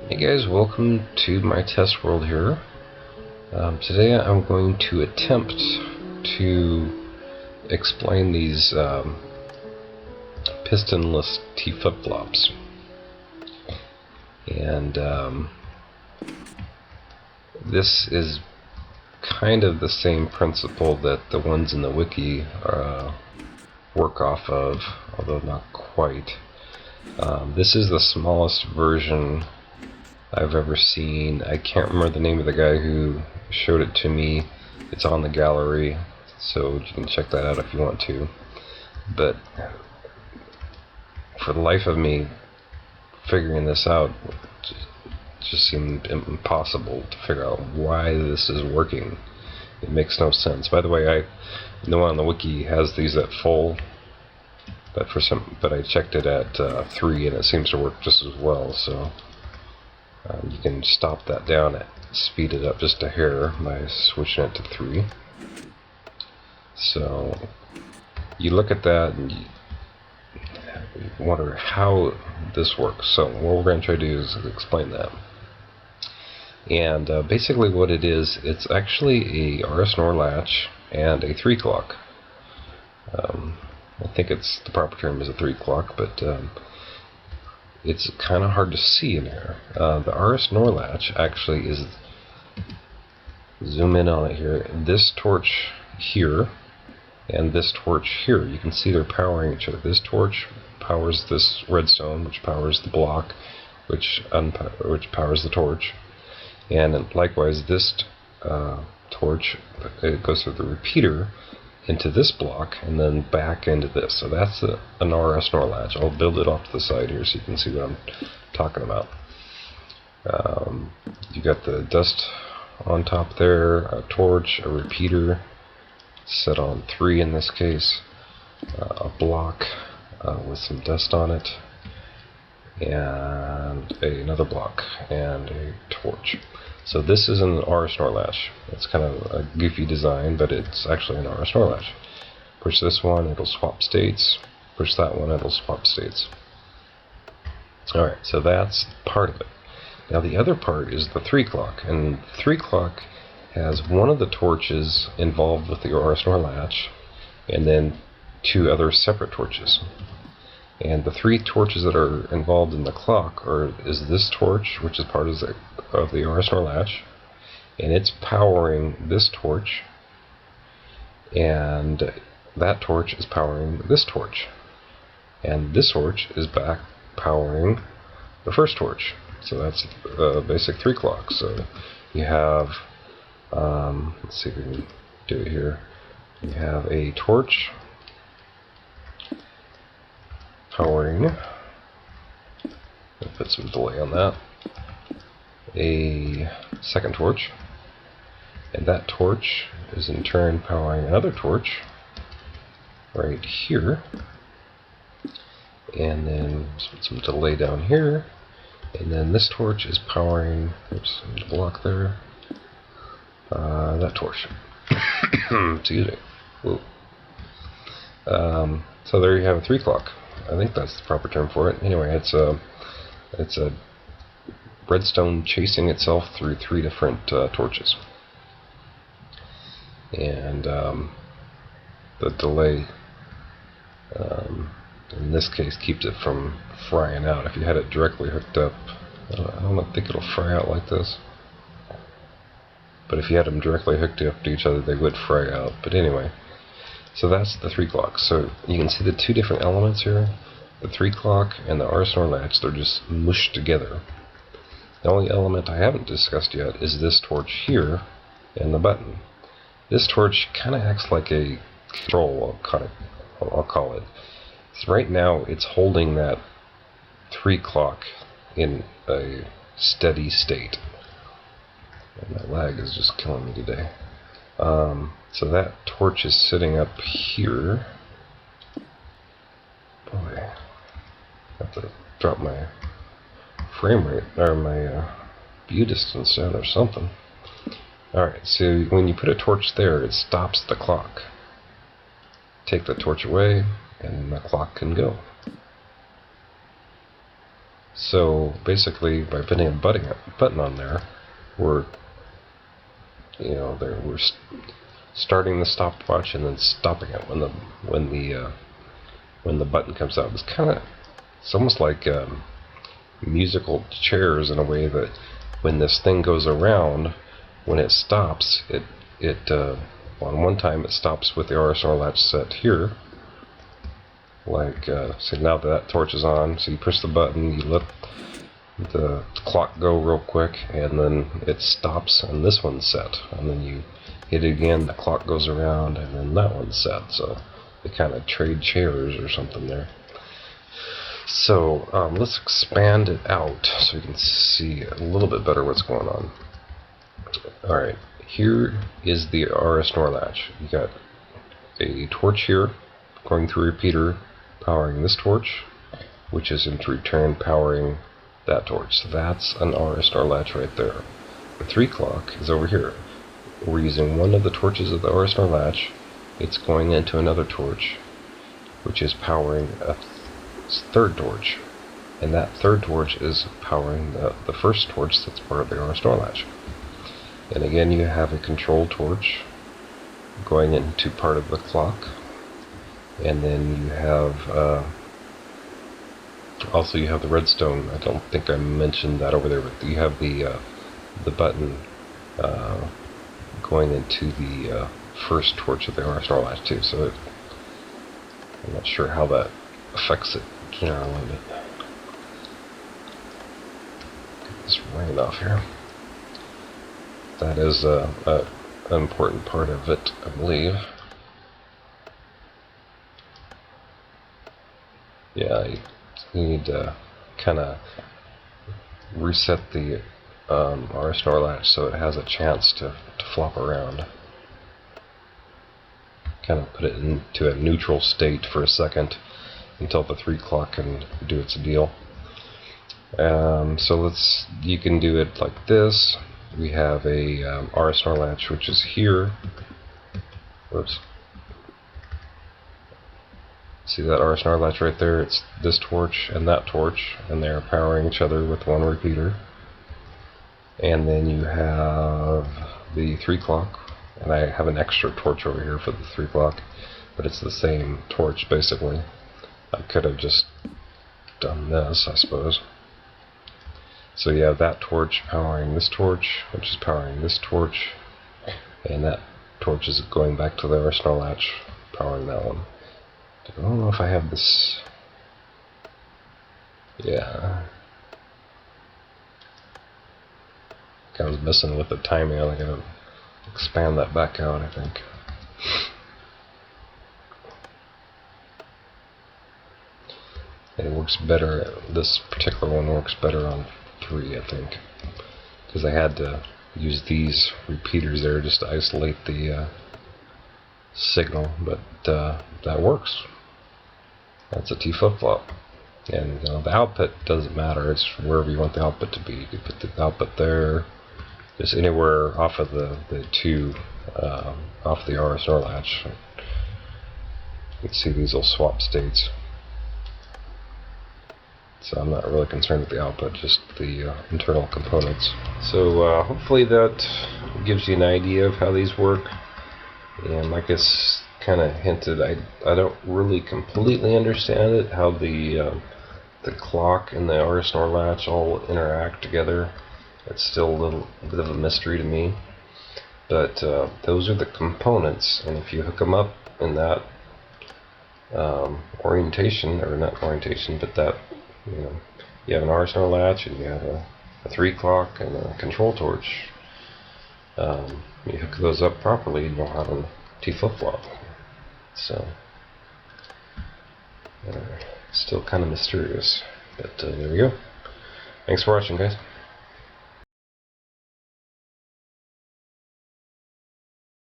Hey guys, welcome to my test world here. Today I'm going to attempt to explain these pistonless T flip-flops. And this is kind of the same principle that the ones in the wiki work off of, although not quite. This is the smallest version I've ever seen. I can't remember the name of the guy who showed it to me. It's on the gallery, so you can check that out if you want to. But for the life of me, figuring this out just seemed impossible to figure out why this is working. It makes no sense. By the way, the one on the wiki has these at full, but I checked it at 3 and it seems to work just as well. So you can stop that down and speed it up just a hair by switching it to 3. So you look at that and you wonder how this works. So what we're going to try to do is explain that. And basically what it is, it's actually a RS NOR latch and a 3 clock. I think it's the proper term is a 3 clock, but it's kind of hard to see in here. The RS NOR latch actually is, zoom in on it here, this torch here and this torch here. You can see they're powering each other. This torch powers this redstone, which powers the block, which powers the torch. And likewise, this torch, it goes through the repeater into this block and then back into this. So that's an RS NOR latch. I'll build it off to the side here so you can see what I'm talking about. You got the dust on top there, a torch, a repeater set on 3 in this case, a block with some dust on it, and another block and a torch. So this is an RS NOR latch. It's kind of a goofy design, but it's actually an RS NOR latch. Push this one, it'll swap states. Push that one, it'll swap states. Alright, so that's part of it. Now the other part is the 3 clock, and 3 clock has one of the torches involved with the RS NOR latch, and then 2 other separate torches. And the 3 torches that are involved in the clock is this torch, which is part of the RS NOR latch, and it's powering this torch, and that torch is powering this torch, and this torch is back powering the first torch. So that's the basic 3 clock. So you have, let's see if we can do it here. You have a torch powering, I'll put some delay on that, a second torch, and that torch is in turn powering another torch right here, and then put some delay down here, and then this torch is powering, oops, the block there, that torch. Excuse me. Whoa. So there you have a 3 clock. I think that's the proper term for it. Anyway, it's a redstone chasing itself through 3 different torches, and the delay in this case keeps it from frying out. If you had it directly hooked up, I don't think it'll fry out like this, but if you had them directly hooked up to each other, they would fry out. But anyway, so that's the 3 clock. So you can see the 2 different elements here, the 3 clock and the RS NOR latch. They're just mushed together. The only element I haven't discussed yet is this torch here and the button. This torch kind of acts like a control, I'll call it. So right now it's holding that 3 clock in a steady state. And that lag is just killing me today. So that torch is sitting up here. Boy, I have to drop my frame rate, or my view distance down or something. Alright, so when you put a torch there, it stops the clock. Take the torch away, and the clock can go. So basically, by putting a button on there, we're starting the stopwatch and then stopping it when the button comes out. It's almost like musical chairs in a way that when this thing goes around, when it stops, on one time it stops with the RSR latch set here. So now that torch is on, so you push the button, you let the clock go real quick, and then it stops, and this one's set. And then you hit it again, the clock goes around, and then that one's set. So they kind of trade chairs or something there. So let's expand it out so we can see a little bit better what's going on. Alright, here is the RS NOR latch. You got a torch here going through a repeater powering this torch, which is in return powering that torch. So that's an RS NOR latch right there. The 3 o'clock is over here. We're using one of the torches of the RS NOR latch. It's going into another torch, which is powering a third torch, and that third torch is powering the first torch that's part of the RS NOR latch. And again, you have a control torch going into part of the clock, and then you have also you have the redstone. I don't think I mentioned that over there, but you have the button going into the first torch of the RS NOR latch too. So I'm not sure how that affects it generally, but get this rain off here. That is an important part of it, I believe. Yeah, you need to kind of reset the RS NOR latch so it has a chance to flop around. Kind of put it into a neutral state for a second until the 3 o'clock can do its deal. So you can do it like this. We have a RS NOR latch which is here. Whoops. See that RS NOR latch right there? It's this torch and that torch, and they're powering each other with one repeater. And then you have the 3 o'clock, and I have an extra torch over here for the 3 o'clock, but it's the same torch basically. I could have just done this, I suppose. So you have that torch powering this torch, which is powering this torch, and that torch is going back to the RS NOR latch, powering that one. I don't know if I have this. Yeah. I was messing with the timing. I gotta expand that back out, I think. It works better. This particular one works better on 3, I think, because I had to use these repeaters there just to isolate the signal, but that works. That's a T flip-flop, and the output doesn't matter. It's wherever you want the output to be. You can put the output there, just anywhere off of the off the RS NOR latch. You can see these will swap states. So I'm not really concerned with the output, just the internal components. So hopefully that gives you an idea of how these work. And like I kind of hinted, I don't really completely understand it, how the clock and the RS NOR latch all interact together. It's still a little bit of a mystery to me. But those are the components, and if you hook them up in that orientation, or not orientation, but that, you have an RS NOR latch and you have a 3 o'clock and a control torch. You hook those up properly, you'll have a T flip-flop. So, still kind of mysterious, but there we go. Thanks for watching, guys.